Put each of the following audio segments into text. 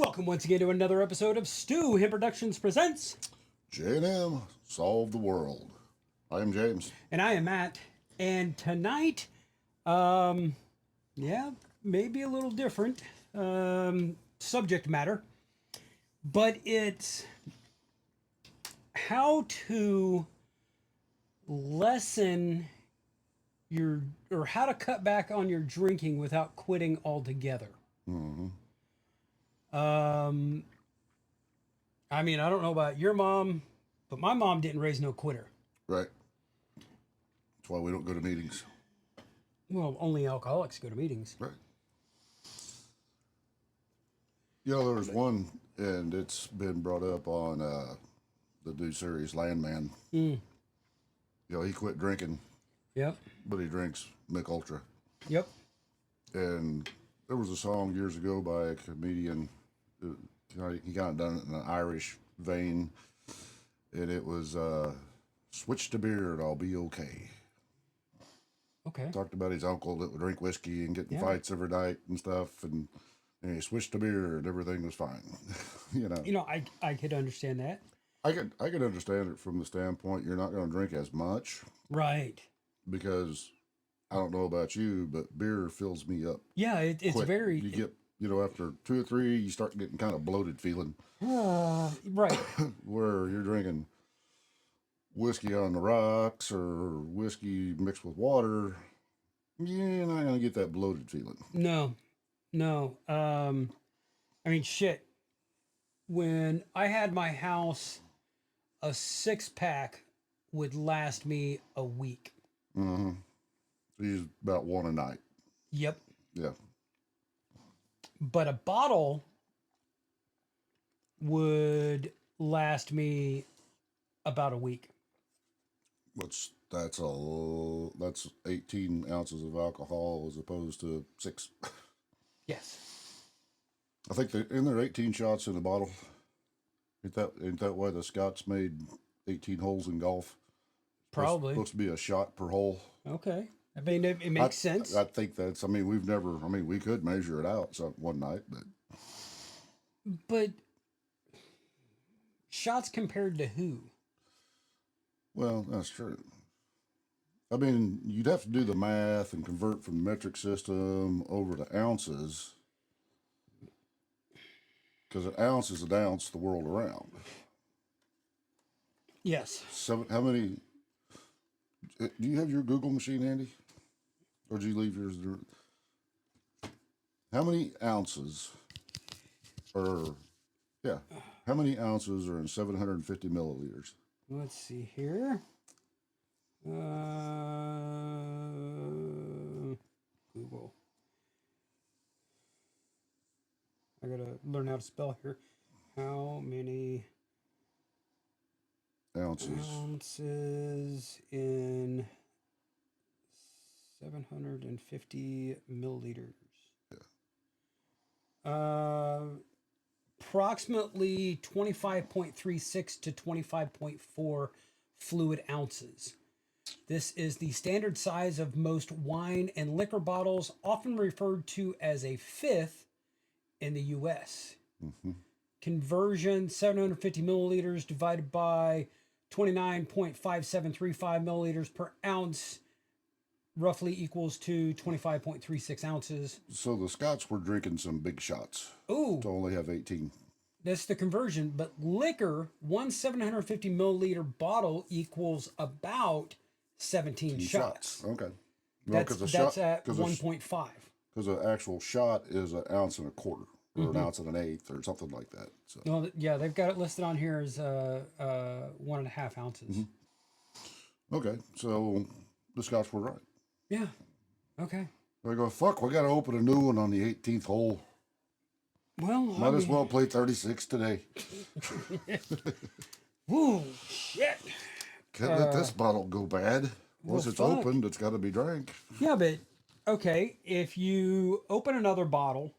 Welcome once again to another episode of Stu Him Productions Presents. J&M Solve the World. I am James. And I am Matt. And tonight, um, yeah, maybe a little different subject matter, but it's how to lessen your, or how to cut back on your drinking without quitting altogether. Um, I mean, I don't know about your mom, but my mom didn't raise no quitter. Right. That's why we don't go to meetings. Well, only alcoholics go to meetings. Right. There was one, and it's been brought up on the new series Landman. Mm. He quit drinking, Yep. but he drinks Mick Ultra. Yep. And there was a song years ago by a comedian. He kind of done it in an Irish vein, and it was "Switch to beer and I'll be okay." Okay. Talked about his uncle that would drink whiskey and get in Yeah. fights every night and stuff, and he switched to beer and everything was fine. I could understand that. I could understand it from the standpoint you're not going to drink as much Right. because I don't know about you, but beer fills me up. Yeah, it's quick. very. You get after 2 or 3, you start getting kind of bloated feeling. Right. Where you're drinking whiskey on the rocks or whiskey mixed with water, you're not going to get that bloated feeling. No. No. I mean, shit. When I had my house, a 6-pack would last me a week. Mm-hmm. He's about one a night. Yep. Yeah. But a bottle would last me about a week. That's 18 ounces of alcohol as opposed to 6. Yes. I think in there 18 shots in the bottle. Ain't that why the Scots made 18 holes in golf? Probably. Supposed to be a shot per hole. Okay. I mean, it makes sense. I think that's. I mean, we could measure it out one night, But shots compared to who? Well, that's true. I mean, you'd have to do the math and convert from the metric system over to ounces. Because an ounce is an ounce the world around. Yes. How many? Do you have your Google machine handy? Or did you leave yours there? How many ounces are, yeah, how many ounces are in 750 milliliters? Let's see here. Google. I gotta learn how to spell here. How many ounces in 750 milliliters? Yeah. Approximately 25.36 to 25.4 fluid ounces. This is the standard size of most wine and liquor bottles, often referred to as a fifth in the U.S. Mm-hmm. Conversion 750 milliliters divided by 29.5735 milliliters per ounce roughly equals to 25.36 ounces. So the Scots were drinking some big shots. Ooh. To only have 18. That's the conversion. But liquor, one 750 milliliter bottle equals about 17 shots. Okay. Well, that's at 1.5. Because an actual shot is an ounce and a quarter, or an ounce and an eighth, or something like that. So. Well, yeah, they've got it listed on here as 1.5 ounces. Mm-hmm. Okay, so the Scots were right. Yeah. Okay. They go, fuck, we got to open a new one on the 18th hole. Well, might as well play 36 today. Woo, shit. Can't let this bottle go bad. Once it's opened, it's got to be drank. Yeah, but okay, if you open another bottle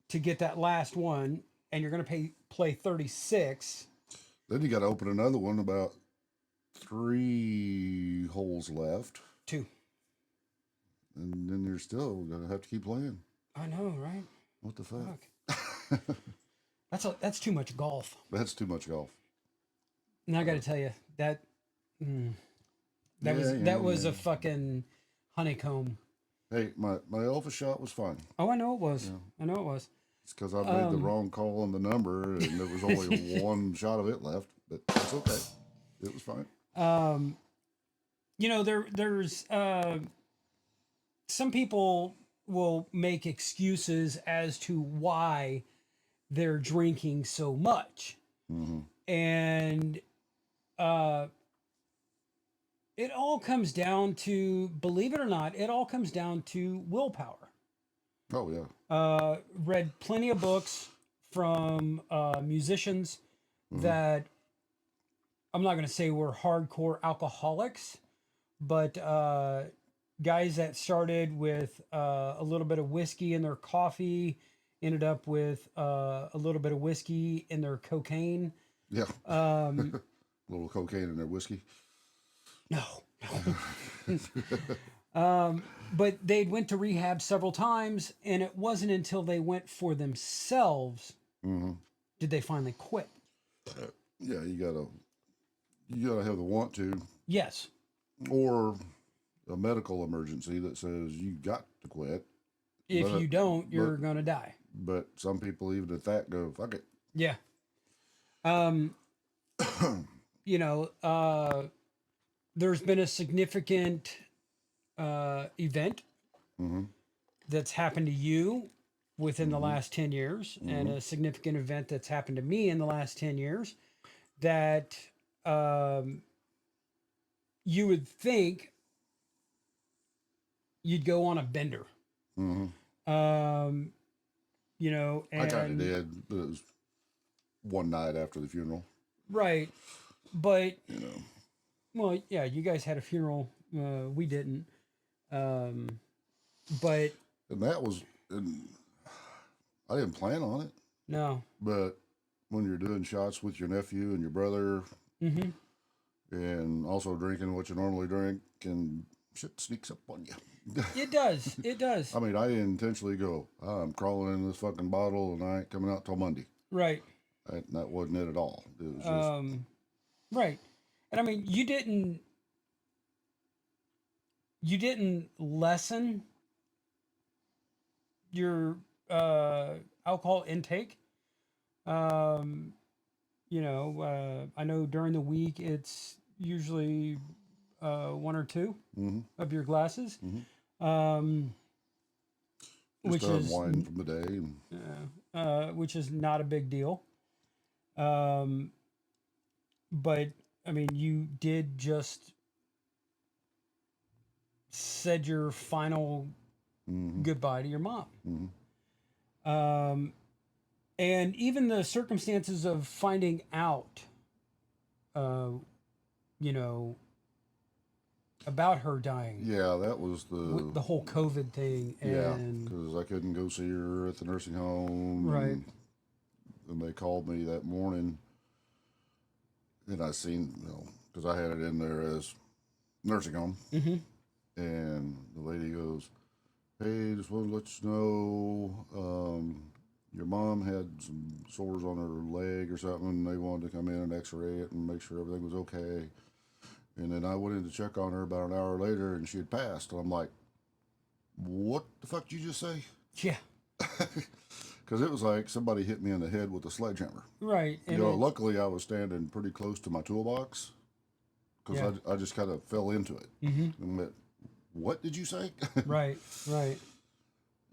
to get that last one, and you're going to play 36, then you got to open another one about 3 holes left. 2. And then you're still going to have to keep playing. I know, right? What the fuck? That's too much golf. That's too much golf. And I got to tell you that mm, Yeah, that was yeah. a fucking honeycomb. Hey, my Elvis shot was fine. Oh, I know it was. I know it was. It's because I made the wrong call on the number, and there was only one shot of it left. But that's okay. It was fine. You know, there's some people will make excuses as to why they're drinking so much, Hmm. and uh, it all comes down to, believe it or not, it all comes down to willpower. Oh yeah. Read plenty of books from musicians Hmm. that I'm not going to say were hardcore alcoholics, but guys that started with a little bit of whiskey in their coffee ended up with a little bit of whiskey in their cocaine. Yeah. Um, A little cocaine in their whiskey. no, but they went to rehab several times, and it wasn't until they went for themselves Hmm. did they finally quit. Yeah, you gotta have the want to, Yes, or a medical emergency that says you got to quit. if But you don't, but you're gonna die. but some people even at that go fuck it. Yeah. Um, you know, there's been a significant event Hmm. that's happened to you within the Hmm. last 10 years, and Hmm. a significant event that's happened to me in the last 10 years that um, you would think you'd go on a bender. Hmm. Um, you know, I kind of and did, but it was one night after the funeral. right. But, You know, well, yeah, you guys had a funeral. We didn't. Um, but and and I didn't plan on it, no. but when you're doing shots with your nephew and your brother, Hmm. and also drinking what you normally drink, and shit sneaks up on you. It does. It does. I mean, I didn't intentionally go, I'm crawling in this fucking bottle and I ain't coming out till Monday. Right. That wasn't it at all. It was just, Um, right. And I mean, you didn't lessen your alcohol intake. Um, you know, I know during the week it's usually one or two mm-hmm, of your glasses, mm-hmm. um, Just which to is unwind from the day. And, which is not a big deal. Um, but I mean, you did just said your final mm-hmm, goodbye to your mom. mm-hmm. Um, and even the circumstances of finding out, uh, you know, about her dying, Yeah, that was with the whole COVID thing, yeah, and because I couldn't go see her at the nursing home. right, And they called me that morning, and I seen, because I had it in there as nursing home. mm-hmm, And the lady goes, "Hey, just want to let you know, your mom had some sores on her leg or something, and they wanted to come in and X-ray it and make sure everything was okay." And then I went in to check on her about an hour later, and she had passed. And I'm like, "What the fuck did you just say?" yeah, Because it was like somebody hit me in the head with a sledgehammer. right, and Luckily I was standing pretty close to my toolbox because yeah, I just kind of fell into it mm-hmm, and went, "What did you say?" right, right,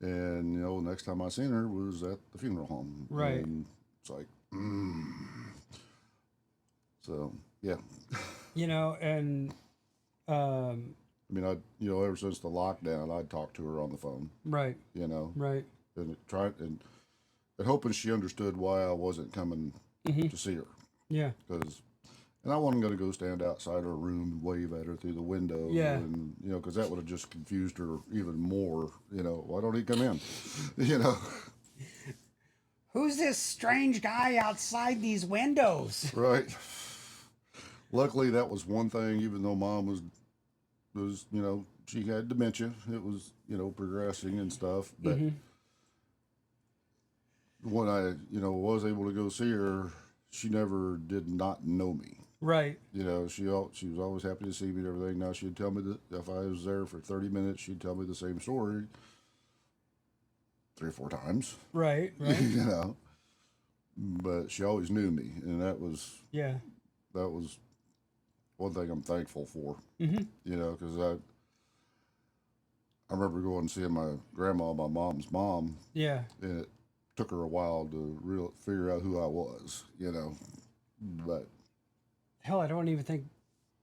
And next time I seen her was at the funeral home, right, and it's like, so yeah. you know, and I mean, ever since the lockdown, I'd talked to her on the phone, right, you know, right, and and hoping she understood why I wasn't coming mm-hmm, to see her, yeah, and I wasn't going to go stand outside her room and wave at her through the window, yeah, and because that would have just confused her even more. Why don't he come in? you know, who's this strange guy outside these windows? right. Luckily, that was one thing. Even though mom was she had dementia, it was progressing and stuff. But Mm-hmm. when I, was able to go see her, she never did not know me. Right. She was always happy to see me and everything. Now she'd tell me that if I was there for 30 minutes, she'd tell me the same story 3 or 4 times. Right. Right. But she always knew me, and Yeah. that was one thing I'm thankful for. Mm-hmm. Because I remember going and seeing my grandma, my mom's mom, Yeah. and it took her a while to figure out who I was. But Hell, I don't even think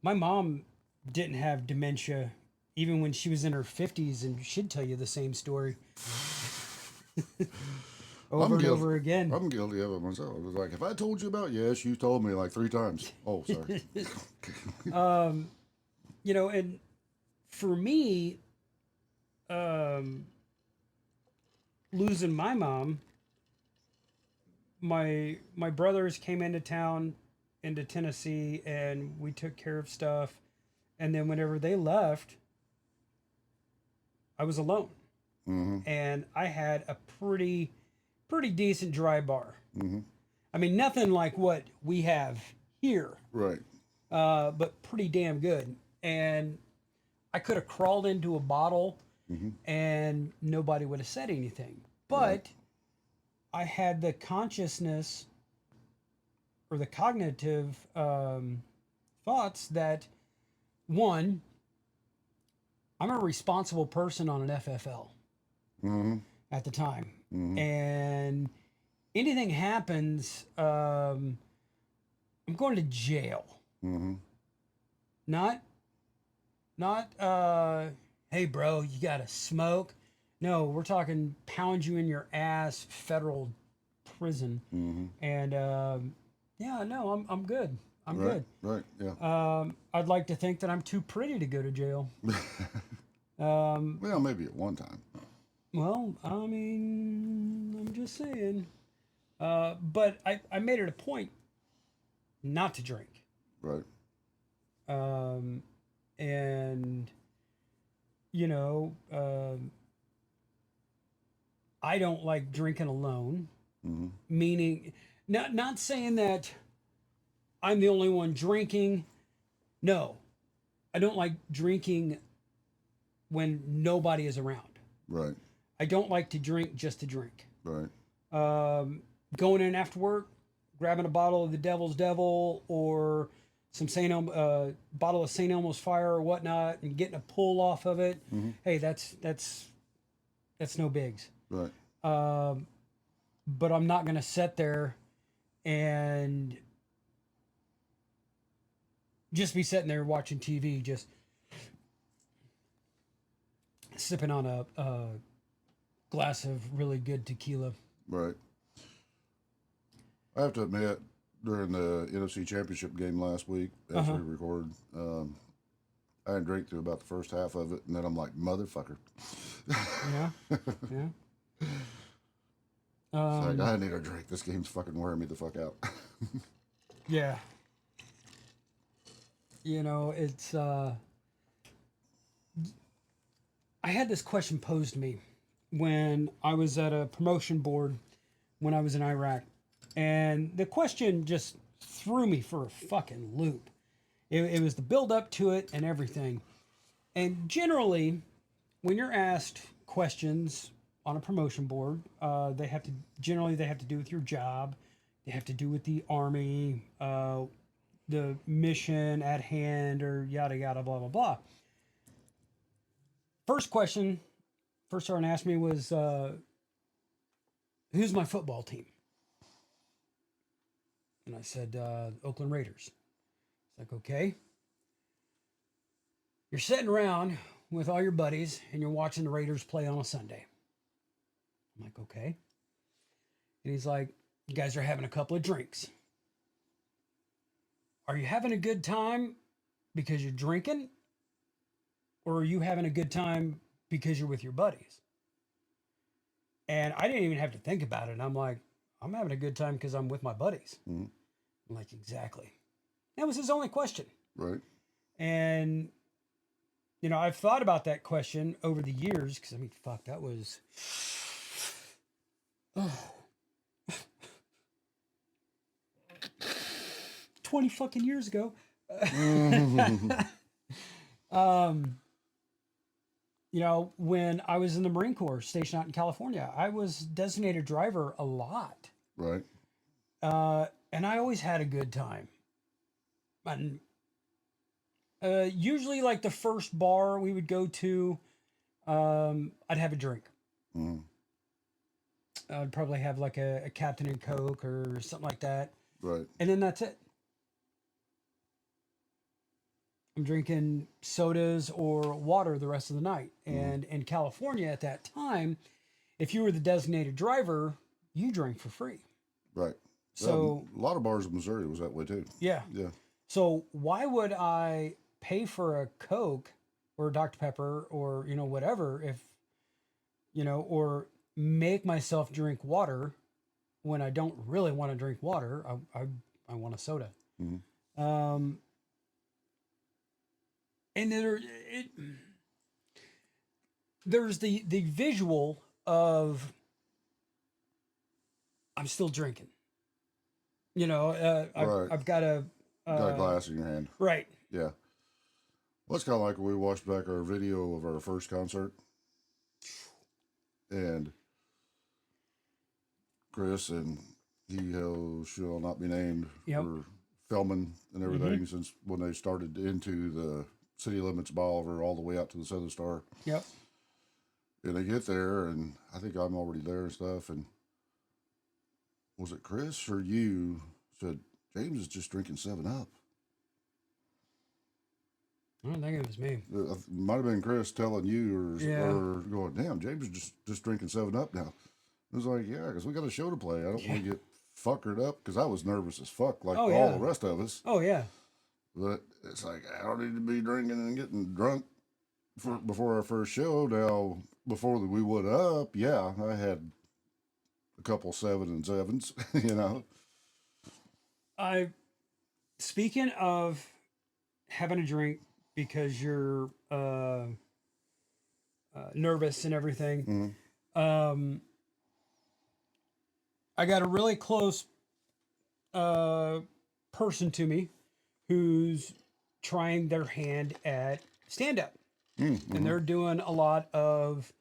my mom didn't have dementia even when she was in her 50s, and she'd tell you the same story over I'm and guilty. over again. I'm guilty of it myself. It was like, if I told you about, yes, you told me like 3 times. Oh, sorry. And for me, um, losing my mom, my brothers came into town, into Tennessee, and we took care of stuff. And then whenever they left, I was alone, Mm-hmm. and I had a pretty decent dry bar. Mm-hmm. I mean, nothing like what we have here, Right. but pretty damn good. And I could have crawled into a bottle Mm-hmm. and nobody would have said anything. Right. But I had the consciousness or the cognitive thoughts that, one, I'm a responsible person on an FFL Mm-hmm. at the time. Mm-hmm. And anything happens, I'm going to jail. Mm-hmm. Not, hey, bro, you got to smoke. No, we're talking pound you in your ass, federal prison. Mm-hmm. And yeah, no, I'm good. I'm Right. good. Right. Yeah. I'd like to think that I'm too pretty to go to jail. Um, Well, maybe at one time. well, I mean, I'm just saying. But I made it a point not to drink. Right. Um, and, you know, I don't like drinking alone, Mm-hmm. meaning, not saying that I'm the only one drinking. No, I don't like drinking when nobody is around. Right. I don't like to drink just to drink. Right. Going in after work, grabbing a bottle of the Devil's Devil or some bottle of St. Elmo's Fire or whatnot, and getting a pull off of it. Mm-hmm. Hey, that's no bigs. Right. But I'm not gonna sit there and just be sitting there watching TV, just sipping on a glass of really good tequila. Right. I have to admit, during the NFC Championship game last week, as we record, I didn't drink through about the first half of it, and then I'm like, motherfucker. Yeah, yeah. It's like, I need a drink. This game's fucking wearing me the fuck out. Yeah. It's I had this question posed to me when I was at a promotion board when I was in Iraq. And the question just threw me for a fucking loop. It was the build up to it and everything. And generally, when you're asked questions on a promotion board, they have to do with your job. They have to do with the army, the mission at hand, or yada yada blah blah blah. First sergeant asked me was, "Who's my football team?" And I said, "Oakland Raiders." It's like, okay. You're sitting around with all your buddies and you're watching the Raiders play on a Sunday. I'm like, okay. And he's like, you guys are having a couple of drinks. Are you having a good time because you're drinking? Or are you having a good time because you're with your buddies? And I didn't even have to think about it. I'm like, I'm having a good time because I'm with my buddies. Mm-hmm. I'm like, exactly. That was his only question. Right. And, I've thought about that question over the years because, fuck, that was 20 fucking years ago. Mhm. You know, when I was in the Marine Corps stationed out in California, I was designated driver a lot. Right. And I always had a good time. And usually, like the first bar we would go to, I'd have a drink. Mhm. I'd probably have like a Captain and Coke or something like that. Right. And then that's it. I'm drinking sodas or water the rest of the night. Mhm. And in California at that time, if you were the designated driver, you drank for free. Right. So, A lot of bars in Missouri was that way too. yeah. Yeah. So, why would I pay for a Coke or a Dr. Pepper or, you know, whatever if, you know, or make myself drink water when I don't really want to drink water? I want a soda. Mhm. Um, and there's the visual of I'm still drinking. You know, Right. I've got a Got a glass in your hand. right. Yeah. Well, it's kind of like when we watched back our video of our first concert, and Chris and he who shall not be named Yep. were filming and everything since when they started into the city limits of Bolivar all the way out to the Southern Star. Yep. And they get there, and I think I'm already there and stuff. And was it Chris or you said James is just drinking 7-Up? I don't think it was me. It might have been Chris telling you, Yeah. or going, "Damn, James is just drinking 7-Up now." It was like, yeah, because we got a show to play. I don't want to get fuckered up because I was nervous as fuck, like Oh, all yeah. the rest of us. Oh yeah. But it's like I don't need to be drinking and getting drunk before our first show. Now, before we went up, yeah, I had a couple 7 and 7s, you know. I speaking of having a drink because you're nervous and everything. Mm-hmm. I got a really close person to me who's trying their hand at stand up, Mm-hmm. and they're doing a lot of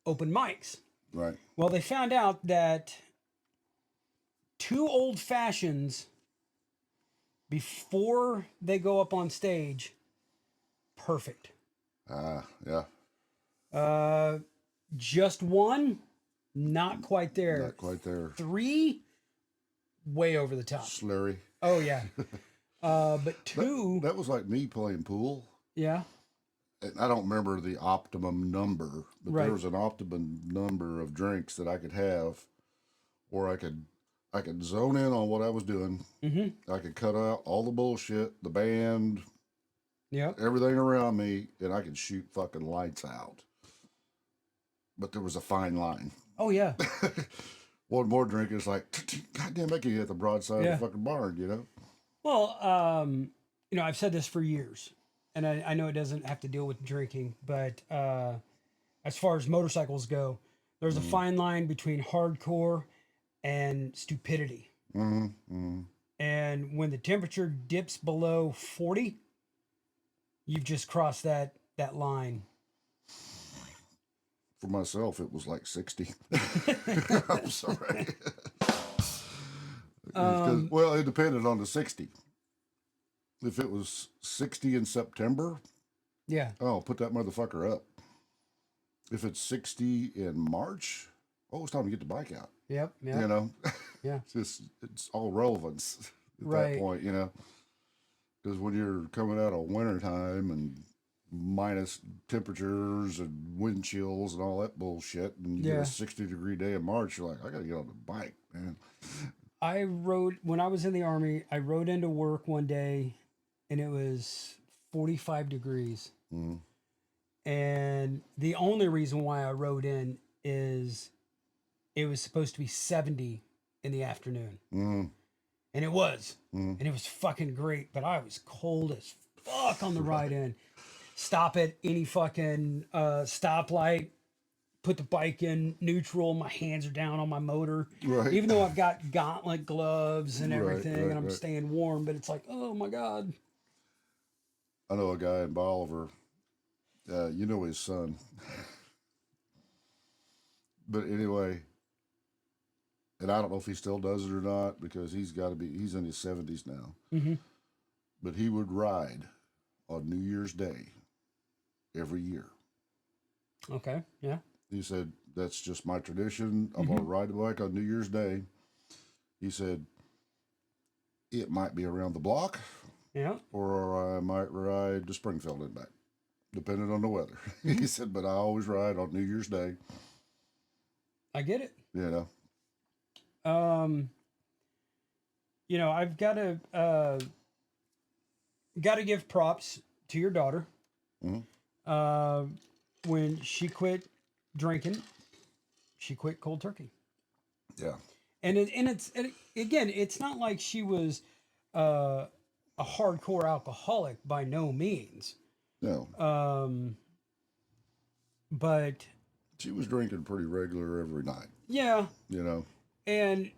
open mics. Right. Well, they found out that 2 old fashions before they go up on stage, perfect. Yeah. Just one, not quite there. Not quite there. 3, way over the top. Slurry. Oh yeah. But 2, That was like me playing pool. yeah, And I don't remember the optimum number, but Right. there was an optimum number of drinks that I could have, or I could zone in on what I was doing. mm-hmm, I could cut out all the bullshit, the band, yep, everything around me, and I could shoot fucking lights out. But there was a fine line. oh yeah, One more drink is like, goddamn, I could hit the broadside Yeah. of the fucking barn, you know? Well, you know, I've said this for years, and I know it doesn't have to deal with drinking, but as far as motorcycles go, there's a fine line between hardcore and stupidity. Mm-hmm. Mm-hmm. And when the temperature dips below 40, you've just crossed that line. For myself, it was like 60. I'm sorry. Well, it depended on the 60. If it was 60 in September, Yeah, oh, put that motherfucker up. If it's 60 in March, oh, it's time to get the bike out. yep, You know, yeah, it's all relevance at Right. that point, you know. Because when you're coming out of wintertime and minus temperatures and wind chills and all that bullshit, and you get Yeah. a 60-degree day in March, you're like, I gotta get on the bike, man. I rode when I was in the army. I rode into work one day, and it was 45 degrees. Mm-hmm. And the only reason why I rode in is it was supposed to be 70 in the afternoon, Mm-hmm. and it was, Mm-hmm. and it was fucking great. But I was cold as fuck on the ride in. Stop at any fucking stoplight, put the bike in neutral. My hands are down on my motor, Right. even though I've got gauntlet gloves and Right, everything, right, and I'm right. staying warm. But it's like, oh my god. I know a guy in Bolivar. You know his son, but anyway, and I don't know if he still does it or not because he's got to be. He's in his 70s now, Hmm. but he would ride on New Year's Day every year. Okay. Yeah. He said that's just my tradition. I'm gonna Hmm. ride the bike on New Year's Day. He said it might be around the block, Yeah. or I might ride to Springfield and back, depending on the weather. He Hmm. said, but I always ride on New Year's Day. I get it. You know, Um, I've got to give props to your daughter. hmm Uh, when she quit drinking, she quit cold turkey. yeah, Again, it's not like she was uh, a hardcore alcoholic by no means. no. Um, but She was drinking pretty regular every night. yeah, You know, and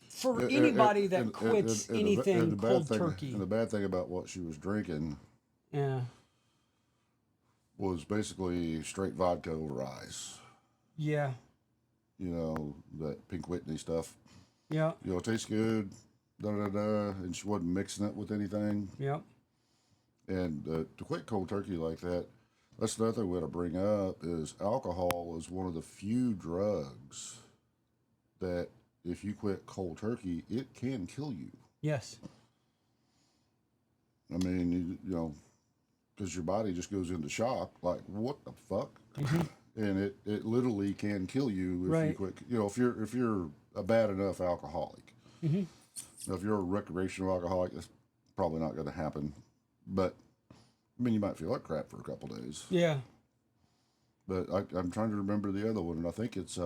for and, anybody that quits and anything the bad cold thing and turkey, the bad thing about what she was drinking yeah, was basically straight vodka over ice. yeah, You know, that Pink Whitney stuff. yeah, You know, it tastes good, da da da, and she wasn't mixing it with anything. yeah, And to quit cold turkey like that, that's another thing we want to bring up is alcohol is one of the few drugs that if you quit cold turkey, it can kill you. yes, I mean, you know, because your body just goes into shock, like what the fuck, hmm, and it literally can kill you if you right, quit. You know, if you're a bad enough alcoholic. hmm, Now, if you're a recreational alcoholic, that's probably not going to happen. But I mean, you might feel like crap for a couple days. yeah. But I'm trying to remember the other one, and I think it's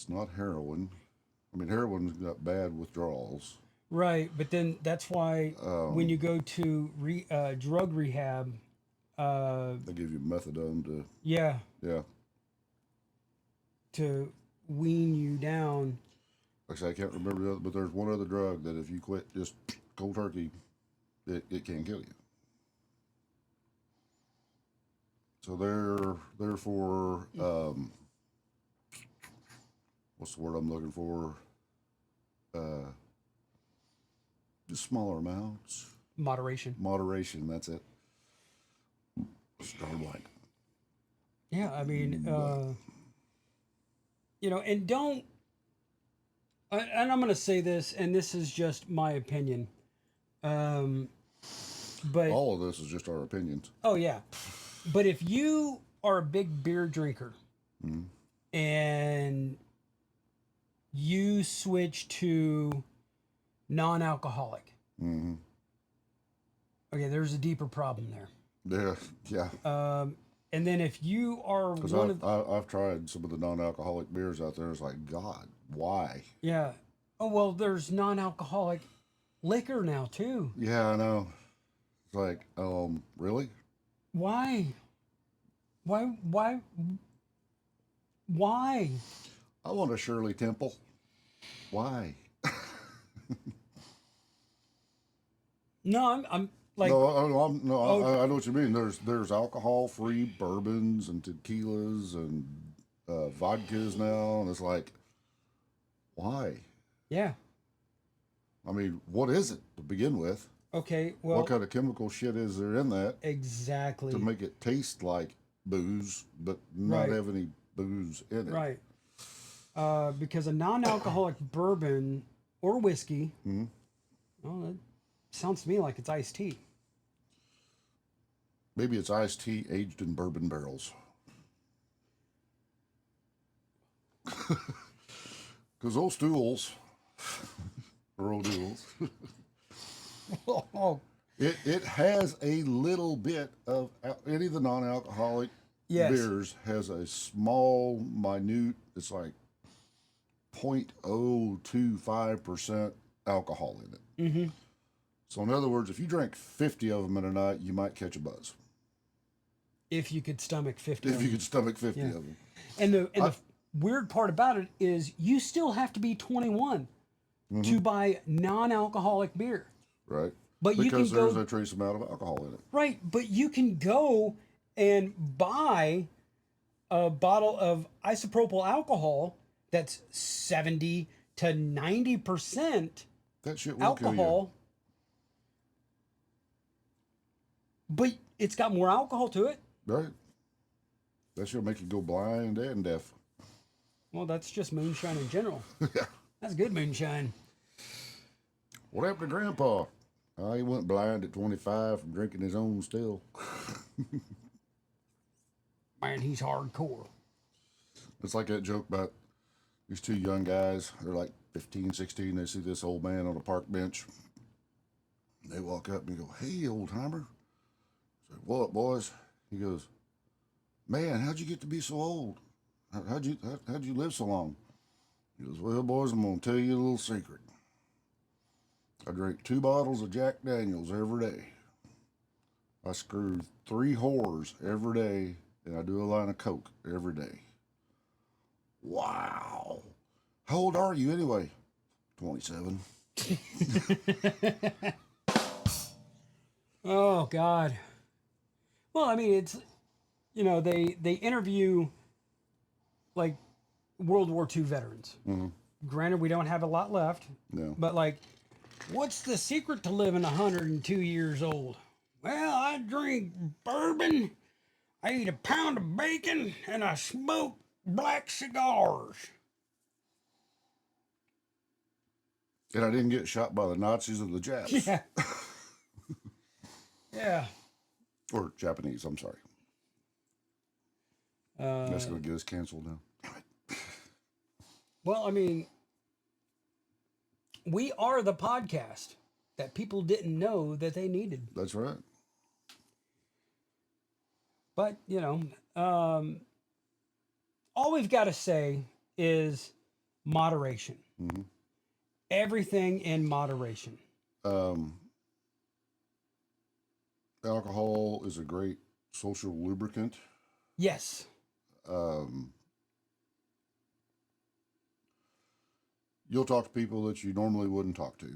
not heroin. I mean, heroin's got bad withdrawals. Right, but then that's why when Um, you go to drug rehab, uh, they give you methadone to, yeah, yeah. to wean you down. Like I say, I can't remember the other, but there's one other drug that if you quit just cold turkey, it can kill you. So they're for what's the word I'm looking for? Uh, just smaller amounts, Moderation. moderation. That's it. Star blank. Yeah, I mean, and don't. And I'm going to say this, and this is just my opinion. Um, but All of this is just our opinions. oh yeah, but if you are a big beer drinker Mm-hmm. and you switch to non-alcoholic, Mm-hmm. okay, there's a deeper problem there. Yeah, yeah. And then if you are Because one of I've tried some of the non-alcoholic beers out there. It's like, God, why? yeah, oh well, there's non-alcoholic liquor now too. Yeah, I know. It's like, really? Why? Why? Why? Why? I want a Shirley Temple. Why? No, I'm like, No, no, oh I know what you mean. There's alcohol-free bourbons and tequilas and vodkas now, and it's like, why? yeah, I mean, what is it to begin with? okay, What well, kind of chemical shit is there in that to exactly, make it taste like booze, but not right, have any booze in it? right. Because a non-alcoholic bourbon or whiskey, Hmm. well, it sounds to me like it's iced tea. Maybe it's iced tea aged in bourbon barrels. Because those stools are old duels. Oh, It has a little bit of any of the non-alcoholic yes. beers has a small, minute. It's like 0.025% alcohol in it. Mm-hmm. So in other words, if you drank 50 of them in a night, you might catch a buzz. If you could stomach 50 If of you them. could stomach 50 Yeah. of them. And the weird part about it is you still have to be 21 to buy non-alcoholic beer. Right? But you can Because there's go a trace amount of alcohol in it. right, but you can go and buy a bottle of isopropyl alcohol that's 70 to 90% That shit will alcohol, but it's got more alcohol to it. kill you. Right? That shit'll make you go blind and deaf. Well, that's just moonshine in general. Yeah. That's good moonshine. What happened to Grandpa? He went blind at 25 from drinking his own still. Man, he's hardcore. It's like that joke about these two young guys. They're like 15, 16. They see this old man on a park bench. They walk up and go, "Hey, old timer." I said, "What, boys?" He goes, "Man, how'd you get to be so old? How'd you live so long?" He goes, "Well, boys, I'm gonna tell you a little secret. I drink 2 bottles of Jack Daniels every day. I screw 3 whores every day, and I do a line of coke every day." Wow. How old are you anyway? 27. Oh God. Well, I mean, it's they interview like World War II veterans. Granted, we don't have a lot left, No. but like, what's the secret to living 102 years old? Well, I drink bourbon, I eat a pound of bacon, and I smoke black cigars. And I didn't get shot by the Nazis or the Japs. Yeah. Yeah. Or Japanese, I'm sorry. That's going to get us canceled now. Well, I mean, we are the podcast that people didn't know that they needed. That's right. But, all we've got to say is moderation. Everything in moderation. Alcohol is a great social lubricant. Yes. You'll talk to people that you normally wouldn't talk to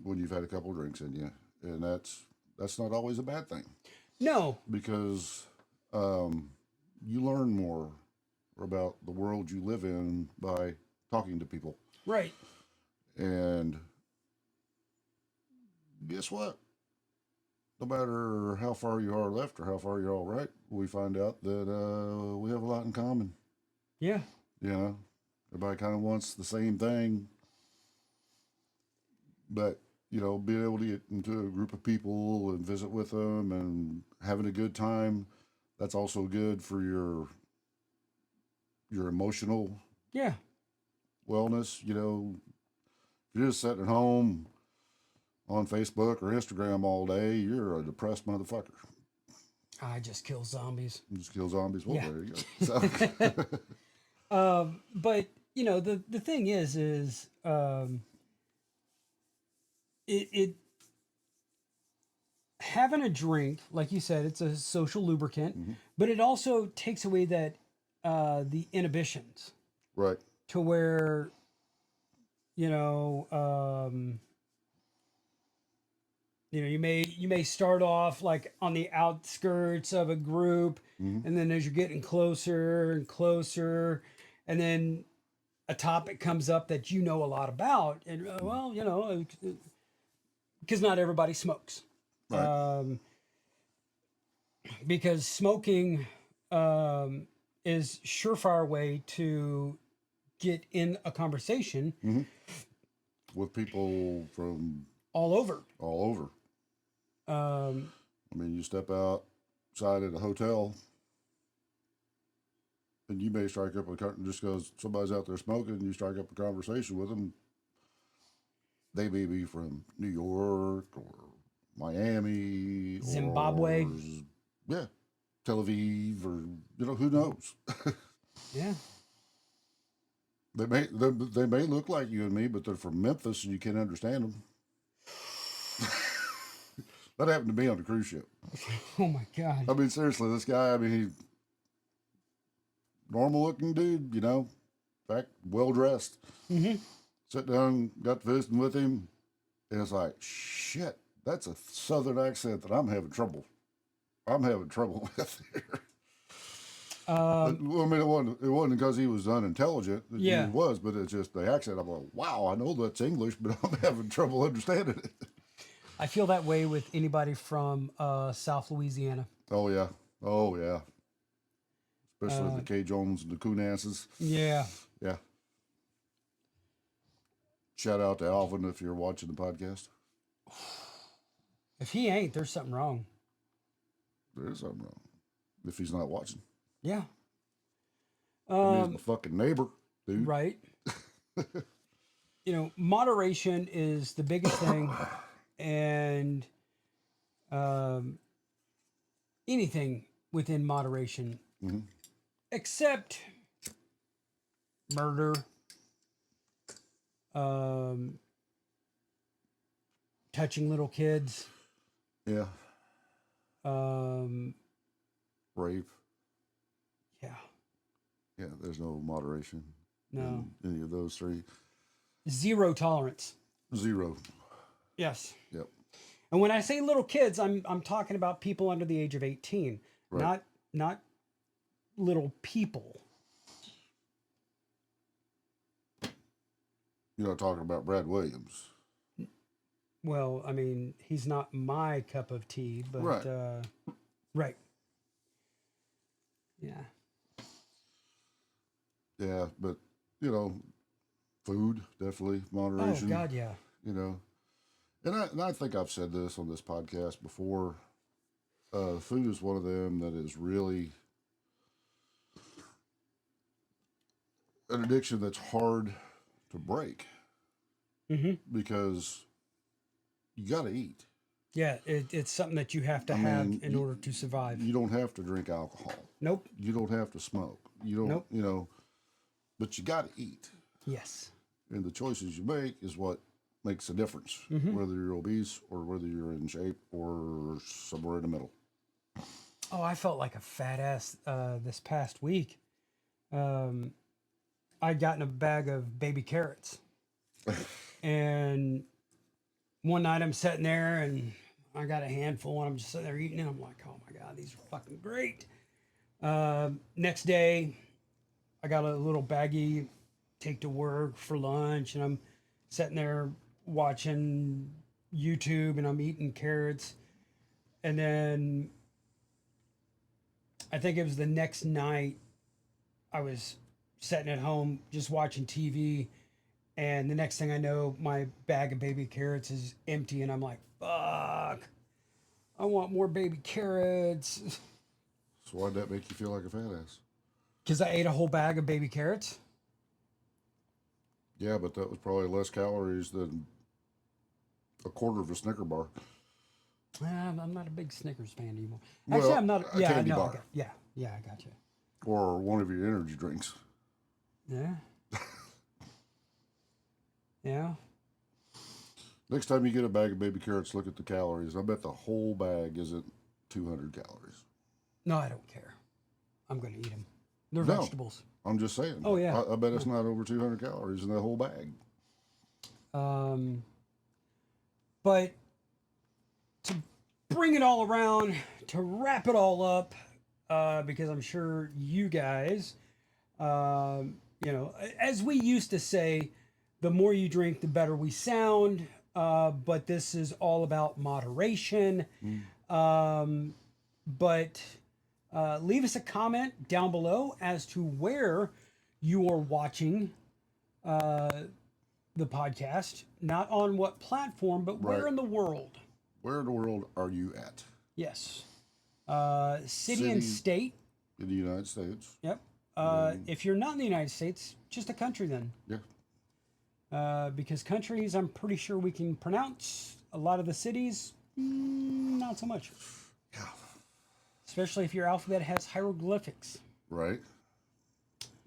when you've had a couple drinks in you, and that's not always a bad thing. No. Because you learn more about the world you live in by talking to people. Right. And guess what? No matter how far you are left or how far you're all right, we find out that we have a lot in common. Yeah. Everybody kind of wants the same thing. But, being able to get into a group of people and visit with them and having a good time, that's also good for your emotional Yeah. wellness. If you're just sitting at home on Facebook or Instagram all day, you're a depressed motherfucker. I just kill zombies. You just kill zombies. Well, Yeah. there you go. So, But the thing is it having a drink, like you said, it's a social lubricant, but it also takes away that the inhibitions right. to where you may start off like on the outskirts of a group, and then as you're getting closer and closer, and then a topic comes up that you know a lot about, and because not everybody smokes, Right. because smoking is surefire way to get in a conversation With people from all over. all over. You step outside at a hotel and you may strike up just because somebody's out there smoking, you strike up a conversation with them. They may be from New York or Miami, Zimbabwe. or, yeah, Tel Aviv, or who knows. Yeah. They may look like you and me, but they're from Memphis and you can't understand them. That happened to me on the cruise ship. Oh my God. I mean, seriously, this guy, I mean, he normal looking dude, you know, in fact, well dressed. Mm-hmm. Sit down, got to visiting with him, and it's like, shit, that's a southern accent that I'm having trouble with here. I mean, it wasn't because he was unintelligent. Yeah. He was, but it's just the accent. I'm like, wow, I know that's English, but I'm having trouble understanding it. I feel that way with anybody from South Louisiana. Oh yeah, especially the K. Jones and the Coonasses. Yeah. Yeah. Shout out to Alvin if you're watching the podcast. If he ain't, there's something wrong. There is something wrong if he's not watching. Yeah. I mean, he's my fucking neighbor, dude. Right. You know, moderation is the biggest thing, and anything within moderation, except murder, touching little kids, Yeah. um, Rape. yeah, Yeah, there's no moderation no, in any of those three. zero tolerance. Zero. Yes. Yep. And when I say little kids, I'm talking about people under the age of 18, Right. not little people. You're not talking about Brad Williams. Well, I mean, he's not my cup of tea, but Right. Right. Yeah. Yeah, but you know, food definitely Oh moderation. God, yeah. You know, and I think I've said this on this podcast before. Food is one of them that is really an addiction that's hard to break because you got to eat. Yeah, it's something that you have to I have mean, in order to survive. You don't have to drink alcohol. Nope. You don't have to smoke. You don't. Nope. You know, but you got to eat. Yes. And the choices you make is what makes a difference, whether you're obese or whether you're in shape or somewhere in the middle. Oh, I felt like a fat ass this past week. I'd gotten a bag of baby carrots. And one night I'm sitting there and I got a handful and I'm just sitting there eating it. I'm like, oh my God, these are fucking great. Next day, I got a little baggie, take to work for lunch, and I'm sitting there watching YouTube and I'm eating carrots. And then I think it was the next night I was sitting at home just watching TV. And the next thing I know, my bag of baby carrots is empty. And I'm like, fuck, I want more baby carrots. So why'd that make you feel like a fat ass? Because I ate a whole bag of baby carrots. Yeah, but that was probably less calories than a quarter of a Snicker bar. I'm not a big Snickers fan anymore. Actually, Well, I'm not. a Yeah, candy no, bar. yeah, I got you. Or one of your energy drinks. Yeah. Yeah. Next time you get a bag of baby carrots, look at the calories. I bet the whole bag isn't 200 calories. No, I don't care. I'm going to eat them. They're No. vegetables. I'm just saying. Oh, yeah. I bet it's not over 200 calories in that whole bag. But to bring it all around, to wrap it all up, because I'm sure you guys, you know, as we used to say, the more you drink, the better we sound. But this is all about moderation. But leave us a comment down below as to where you are watching the podcast, not on what platform, but where Right. in the world. Where in the world are you at? Yes. City and City. state. In the United States? Yep. If you're not in the United States, just a country then. Yeah. Because countries, I'm pretty sure we can pronounce. A lot of the cities, not so much. Yeah. Especially if your alphabet has hieroglyphics. Right.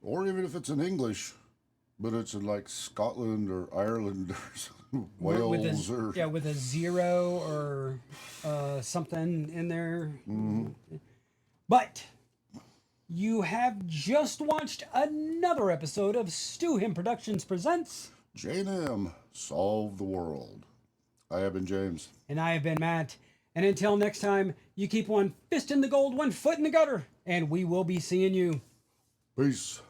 Or even if it's in English, But it's in like Scotland or Ireland or with Wales a, or yeah, with a 0 or something in there. But you have just watched another episode of Stu Him Productions Presents, J&M Solve the World. I have been James. and I have been Matt. And until next time, you keep one fist in the gold, one foot in the gutter, and we will be seeing you. Peace.